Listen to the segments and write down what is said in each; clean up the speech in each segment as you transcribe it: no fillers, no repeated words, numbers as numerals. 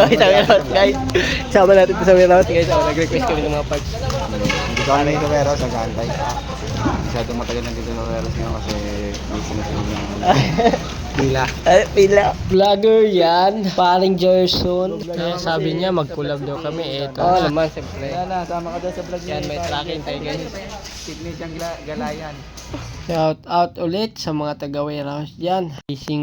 kami sa warehouse, guys. Sama natin ito sa warehouse, guys. Nag-request kami ng mga parts. Hindi ko kami sa warehouse, nag-aantay. Masyadong matagal na dito sa warehouse ngayon kasi busy na sila yung pila. Pila. Vlogger yan, paring Jerson. Kaya sabi niya mag-collab daw kami. Ito naman, siyempre. Yan na, sama ka daw sa vlog niya. Yan, may tracking tayo, guys. Signature Galayan. Shout out ulit sa mga taga warehouse dyan.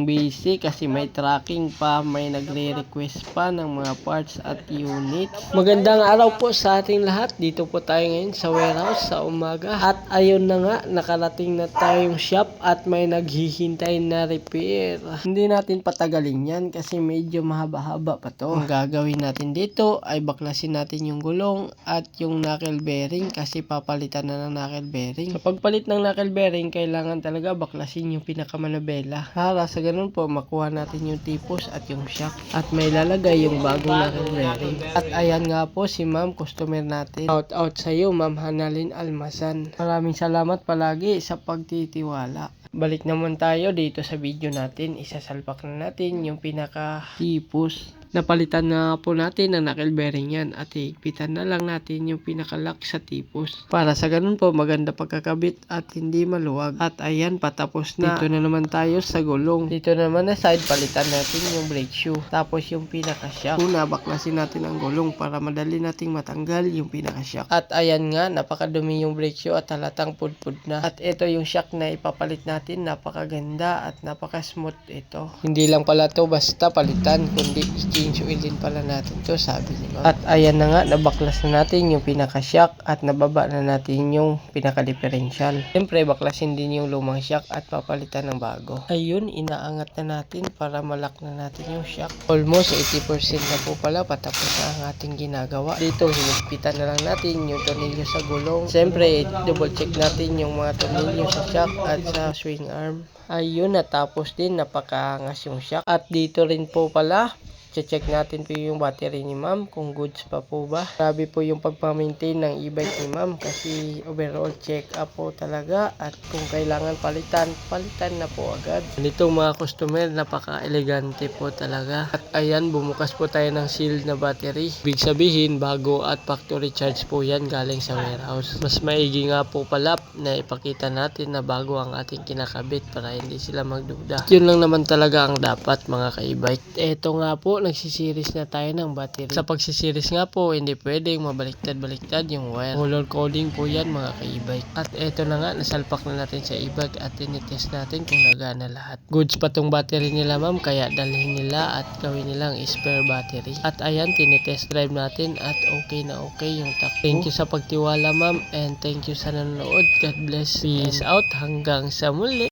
Busy kasi may tracking pa, may nagre-request pa ng mga parts at units. Magandang araw po sa ating lahat. Dito po tayo ngayon sa warehouse sa umaga. At ayun na nga, nakarating na tayong shop at may naghihintay na repair. Hindi natin patagalin yan kasi medyo mahaba-haba pa to. Ang gagawin natin dito ay baklasin natin yung gulong at yung knuckle bearing kasi papalitan na ng knuckle bearing. Sa pagpalit ng knuckle bearing, kailangan talaga baklasin yung pinakamanabela para sa ganun po makuha natin yung tipos at yung shock at may lalagay yung bagong knuckle bearing. At ayan nga po si ma'am, customer natin. Shout out sa iyo, Ma'am Hanalyn Almasan. Maraming salamat palagi sa pagtitiwala. Balik naman tayo dito sa video natin. Isasalpak na natin yung pinaka tipos. Napalitan na po natin ang knuckle bearing yan at higpitan na lang natin yung pinaka-lock sa tipos. Para sa ganun po maganda pagkakabit at hindi maluwag. At ayan, patapos na. Dito na naman tayo sa gulong. Dito naman na side, palitan natin yung brake shoe. Tapos yung pinaka-shock. Una, baklasin natin ang gulong para madali nating matanggal yung pinaka-shock. At ayan nga, napakadumi yung brake shoe at halatang pudpud na. At ito yung shock na ipapalit natin. Napakaganda at napaka-smooth ito. Hindi lang pala to basta palitan, kundi change oil din pala natin to, sabi ni ma'am. At ayan na nga, nabaklas na natin yung pinaka-shock at nababa na natin yung pinaka-differential. Siyempre, baklasin din yung lumang shock at papalitan ng bago. Ayun, inaangat na natin para malak na natin yung shock. Almost 80% na po pala patapos na ang ating ginagawa. Dito, hinigpitan na lang natin yung tornilyo sa gulong. Siyempre, double check natin yung mga tornilyo sa shock at sa swing arm. Ayun, natapos din, napakaangas yung shock. At dito rin po pala, check natin po yung battery ni ma'am kung goods pa po ba. Grabe po yung pagpamaintain ng e-bike ni ma'am kasi overall check up po talaga at kung kailangan palitan na po agad. Nitong mga customer, napaka-elegante po talaga. At ayan, bumukas po tayo ng sealed na battery. Ibig sabihin, bago at factory charge po yan galing sa warehouse. Mas maigi nga po pala na ipakita natin na bago ang ating kinakabit para hindi sila magduda. Yun lang naman talaga ang dapat mga ka-e-bike. Eto nga po, nagsisiris na tayo ng battery. Sa pagsisiris nga po, hindi pwedeng mabaliktad-baliktad yung wire. Color coding po yan mga ka-e-bike. At eto na nga, nasalpak na natin sa e-bike at tinitest natin kung nagana lahat. Goods pa tong battery nila ma'am, kaya dalhin nila at gawin nilang spare battery. At ayan, tinitest drive natin at okay na okay yung takbo. Thank you sa pagtiwala ma'am and thank you sa nanonood. God bless. Peace out. Hanggang sa muli.